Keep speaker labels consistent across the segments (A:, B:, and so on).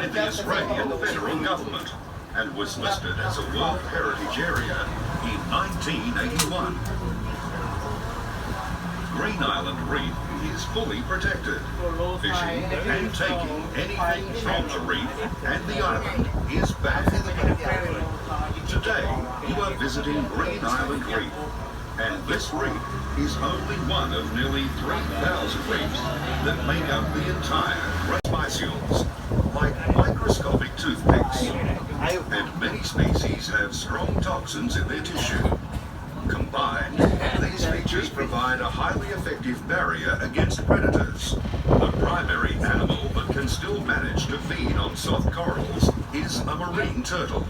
A: by the Australian federal government and was listed as a World Heritage Area in 1981. Green Island Reef is fully protected. Fishing and taking anything from the reef and the island is banned. Today, you are visiting Green Island Reef, and this reef is only one of nearly 3,000 reefs that make up the entire Great Bicycles, like microscopic toothpicks. And many species have strong toxins in their tissue. Combined, these features provide a highly effective barrier against predators. The primary animal that can still manage to feed on soft corals is a marine turtle.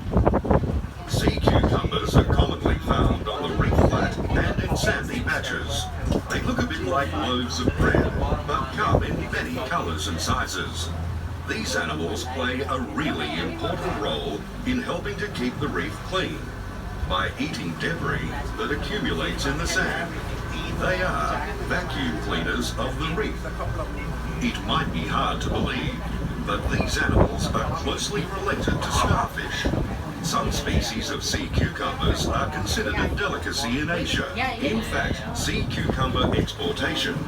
A: Sea cucumbers are commonly found on the reef flat and in sandy patches. They look a bit like loaves of bread, but come in many colours and sizes. These animals play a really important role in helping to keep the reef clean by eating debris that accumulates in the sand. They are vacuum cleaners of the reef. It might be hard to believe, but these animals are closely related to starfish. Some species of sea cucumbers are considered a delicacy in Asia. In fact, sea cucumber exportation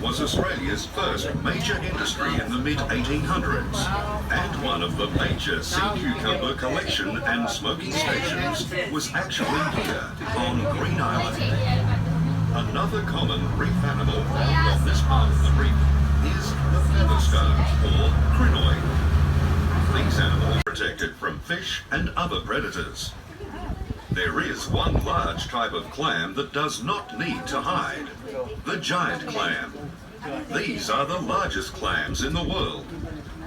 A: was Australia's first major industry in the mid-1800s, and one of the major sea cucumber collection and smoking stations was actually here on Green Island. Another common reef animal found on this part of the reef is the featherstone, or crinoid. These animals are protected from fish and other predators. There is one large type of clam that does not need to hide, the giant clam. These are the largest clams in the world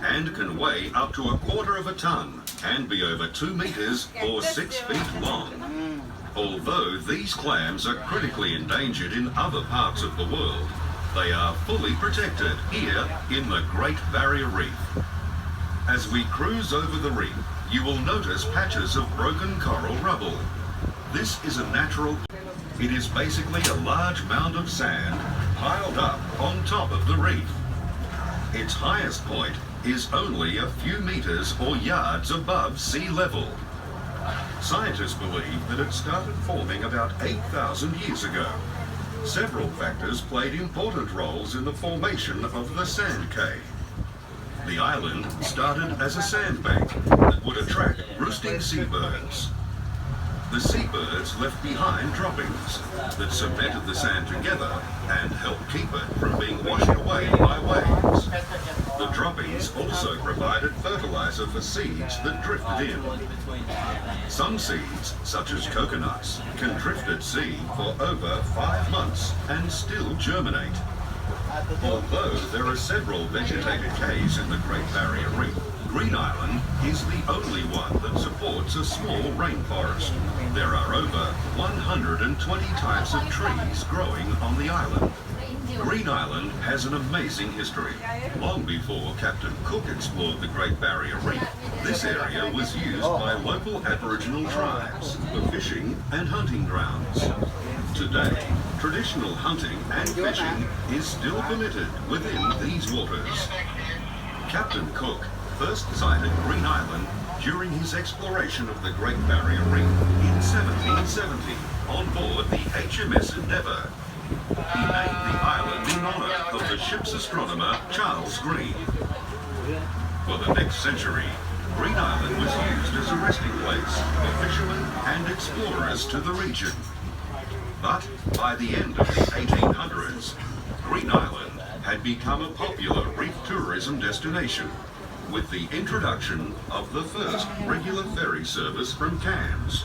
A: and can weigh up to 1/4 of a ton and be over 2 meters or 6 feet long. Although these clams are critically endangered in other parts of the world, they are fully protected here in the Great Barrier Reef. As we cruise over the reef, you will notice patches of broken coral rubble. This is a natural. It is basically a large mound of sand piled up on top of the reef. Its highest point is only a few meters or yards above sea level. Scientists believe that it started forming about 8,000 years ago. Several factors played important roles in the formation of the sand cay. The island started as a sandbank that would attract roosting seabirds. The seabirds left behind droppings that cemented the sand together and helped keep it from being washed away by waves. The droppings also provided fertilizer for seeds that drifted in. Some seeds, such as coconuts, can drift at sea for over 5 months and still germinate. Although there are several vegetated cays in the Great Barrier Reef, Green Island is the only one that supports a small rainforest. There are over 120 types of trees growing on the island. Green Island has an amazing history. Long before Captain Cook explored the Great Barrier Reef, this area was used by local Aboriginal tribes for fishing and hunting grounds. Today, traditional hunting and fishing is still permitted within these waters. Captain Cook first sighted Green Island during his exploration of the Great Barrier Reef in 1770 on board the HMS Endeavour. He named the island in honour of the ship's astronomer Charles Green. For the next century, Green Island was used as a resting place for fishermen and explorers to the region. But by the end of the 1800s, Green Island had become a popular reef tourism destination with the introduction of the first regular ferry service from Cairns.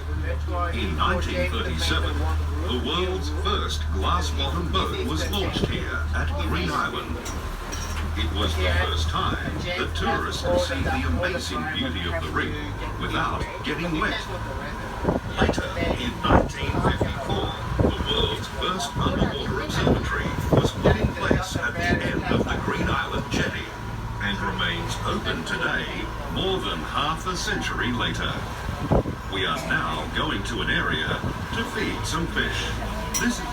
A: In 1937, the world's first glass-bottom boat was launched here at Green Island. It was the first time that tourists could see the amazing beauty of the reef without getting wet. Later, in 1954, the world's first underwater observatory was put in place at the end of the Green Island jetty and remains open today more than half a century later. We are now going to an area to feed some fish. This is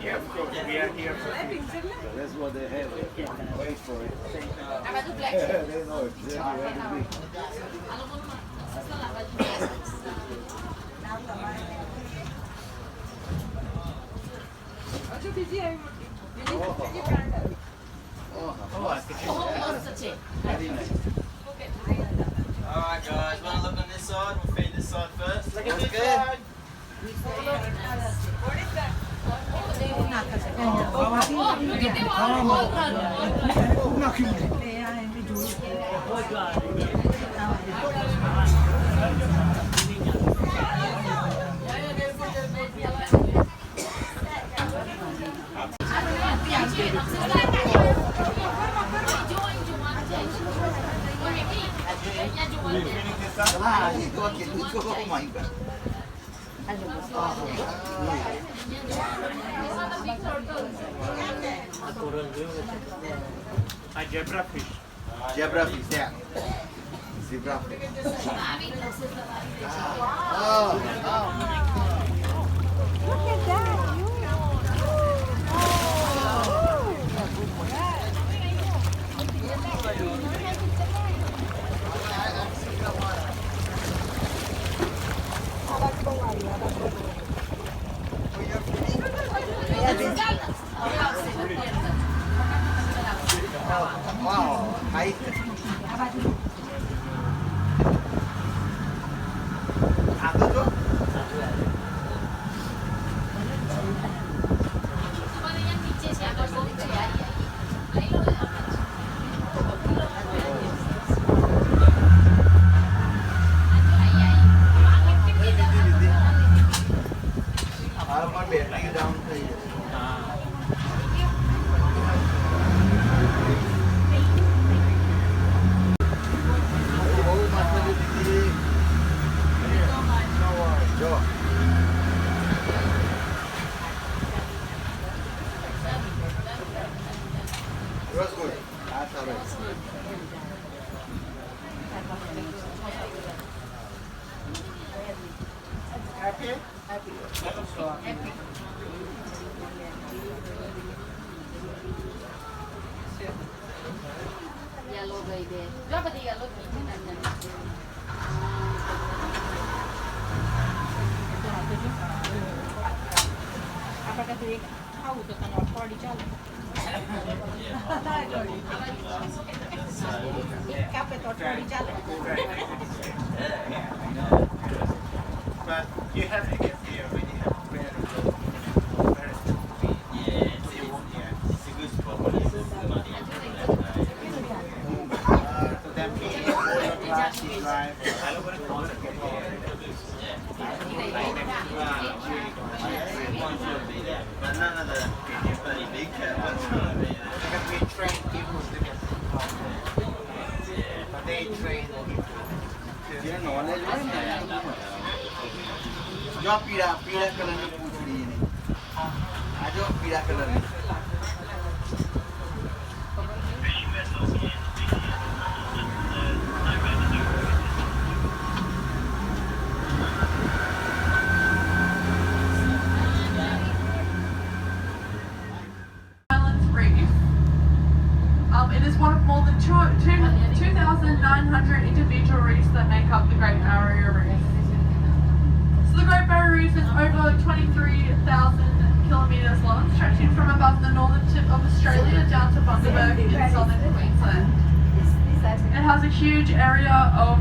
B: Yeah, of course, we are here for that's what they have. Wait for it. They know exactly where to be.
C: Alright guys, want to look on this side? We'll feed this side first. Look at this side.
B: Zebra fish.
D: Zebra fish, yeah. Zebra fish. Oh,
E: Look at that.
D: wow. Hay. Satu tuh. Halaman biển lagi down thì That's good. That's all right. Happy? Happy. Happy.
E: Yellow baby. Berapa di yellow ini nanya? Apakah dia tahu tentang apa di jalan? Kape total di jalan.
B: But you have to get here when you have prayer.
C: It's a good spot.
B: So that means classy drive.
C: But none of the bloody big cat ones gonna be there.
B: Because we train people to get but they train
D: ये knowledge है ना जो पीड़ा पीड़ा करने पूछ रही है आज जो पीड़ा करने
F: Reef. It is one of more than 2,900 individual reefs that make up the Great Barrier Reef. So the Great Barrier Reef is over 23,000 kilometres long, stretching from above the northern tip of Australia down to Bundaberg in southern Queensland. It has a huge area of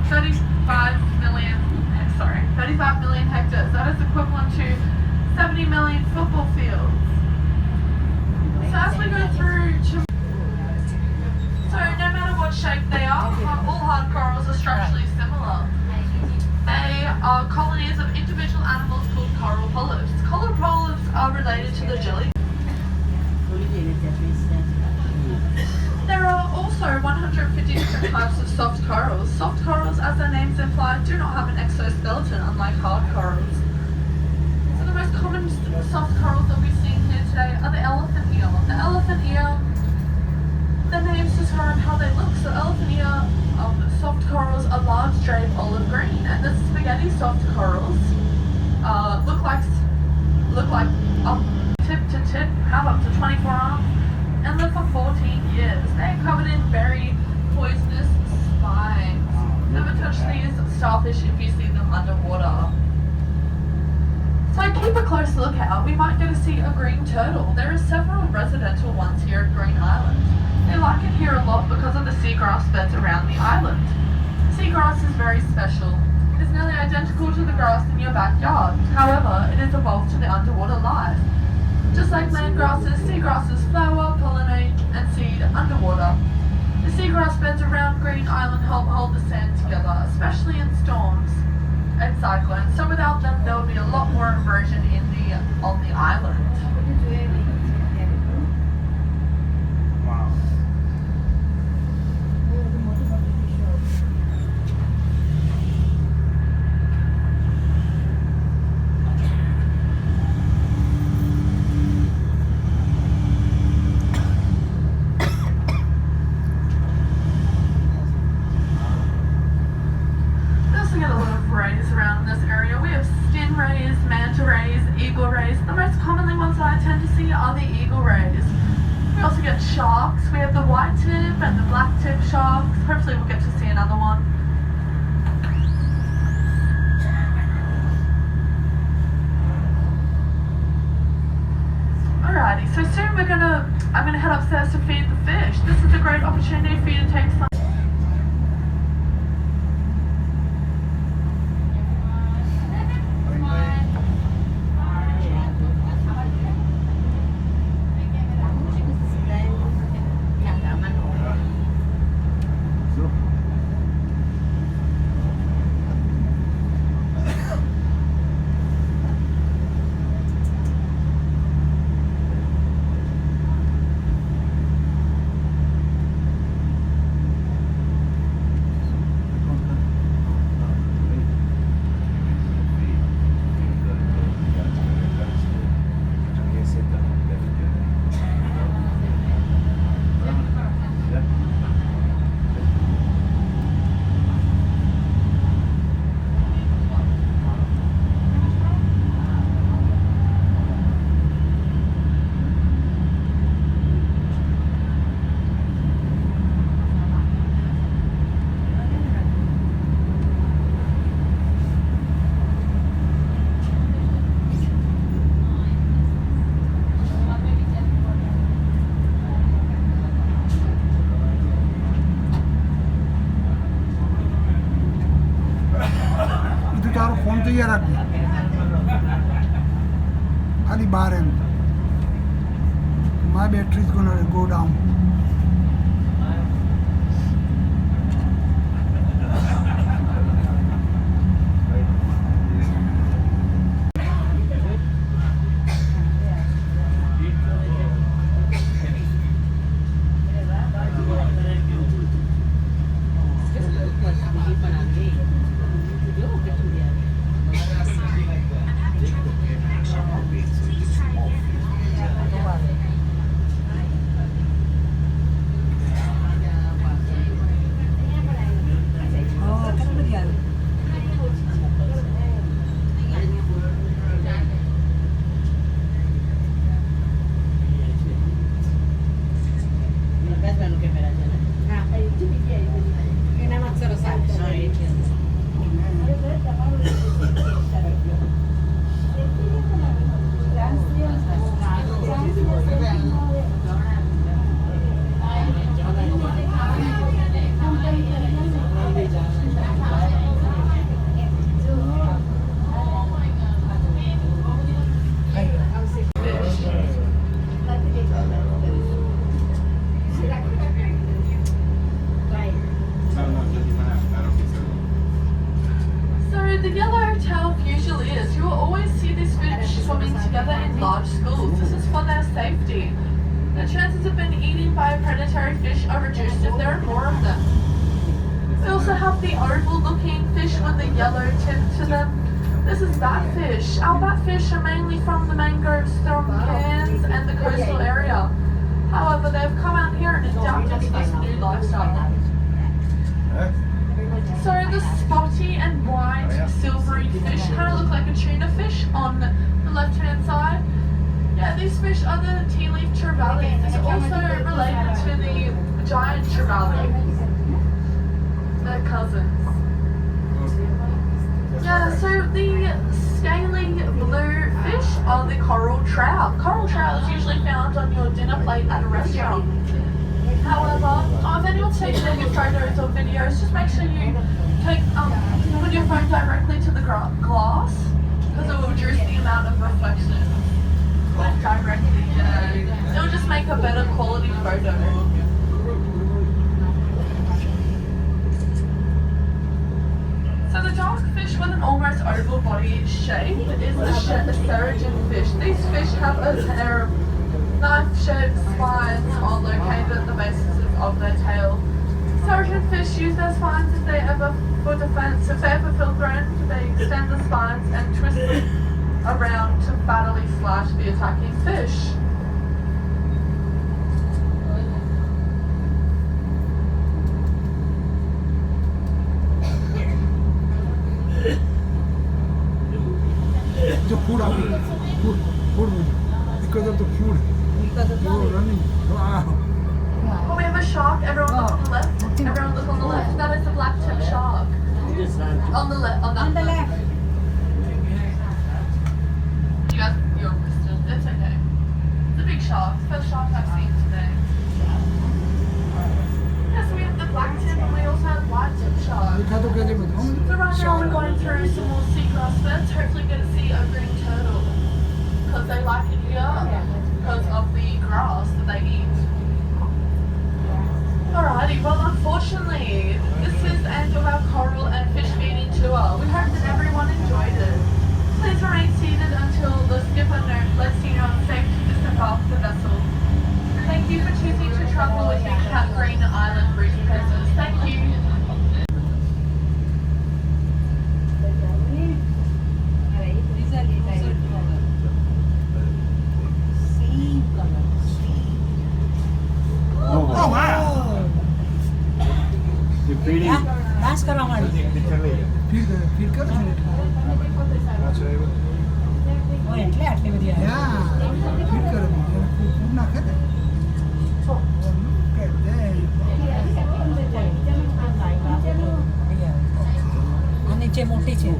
F: 35 million hectares. That is equivalent to 70 million football fields. So as we go through to so no matter what shape they are, all hard corals are structurally similar. They are colonies of individual animals called coral polyps. Coral polyps are related to the jelly. There are also 150 different types of soft corals. Soft corals, as their names imply, do not have an exoskeleton, unlike hard corals. So the most common soft corals that we've seen here today are the elephant eel. The elephant eel, the names describe how they look. So elephant eel soft corals are large, straight olive green, and the spaghetti soft corals look like up tip to tip, have up to 24 arms, and live for 14 years. They're covered in very poisonous spines. Never touch these starfish if you see them underwater. So keep a close lookout. We might get to see a green turtle. There are several residential ones here at Green Island. They like it here a lot because of the seagrass beds around the island. Seagrass is very special. It is nearly identical to the grass in your backyard. However, it is evolved to the underwater life. Just like land grasses, seagrasses flower, pollinate, and seed underwater. The seagrass beds around Green Island help hold the sand together, especially in storms and cyclones. So without them, there would be a lot more erosion on the island.
B: wow.
F: We also get a lot of rays around in this area. We have stingrays, manta rays, eagle rays. The most commonly ones that I tend to see are the eagle rays. We also get sharks. We have the white tip and the black tip sharks. Hopefully we'll get to see another one. Alrighty, so soon I'm gonna head upstairs to feed the fish. This is a great opportunity for you to take some.
G: तैयार रख खाली बाहर है my battery is gonna go down
F: So the yellowtail fusiliers, you will always see these fish swimming together in large schools. This is for their safety. The chances of being eaten by a predatory fish are reduced if there are more of them. We also have the oval-looking fish with the yellow tip to them. This is batfish. Our batfish are mainly from the mangroves from Cairns and the coastal area. However, they've come out here and adapted to this new lifestyle. So the spotty and white silvery fish kind of look like a tuna fish on the left-hand side. Yeah, these fish are the tea leaf trevally. It's also related to the giant trevally. They're cousins. Yeah, so the scaly blue fish are the coral trout. Coral trout is usually found on your dinner plate at a restaurant. However, if anyone's taking any photos or videos, just make sure you put your phone directly to the glass, because it will reduce the amount of reflection. Like directly, it will just make a better quality photo. So the dark fish with an almost oval body shape is the sturgeon fish. These fish have a pair of knife-shaped spines are located at the bases of their tail. Sturgeon fish use their spines if they ever for defense. If they ever feel threatened, they extend the spines and twist them around to fatally slash the attacking fish.
G: The food because of the food. They were running. Wow.
F: Oh, we have a shark. Everyone look on the left. Everyone look on the left. That is a black tip shark. On the left. On the left. You guys, you're Christian. It's okay. It's a big shark. It's the first shark I've seen today. Yeah, so we have the black tip and we also have white tip shark. So right now we're going through some more seagrass beds. Hopefully get to see a green turtle. Because they like it here because of the grass that they eat. Alrighty, well unfortunately, this is the end of our coral and fish feeding tour. We hope that everyone enjoyed it. Please remain seated until the skipper lets you know it's safe to disembark the vessel. Thank you for choosing to travel with the Cat Green Island Reef Cruises. Thank you.
G: Oh wow!
H: Dance करो हमारी
G: feel કરો છો
H: वो એટલે આટલી બધી આવે
G: યા feel કરો ફૂડ નાખે ને
H: આ નીચે મોટી છે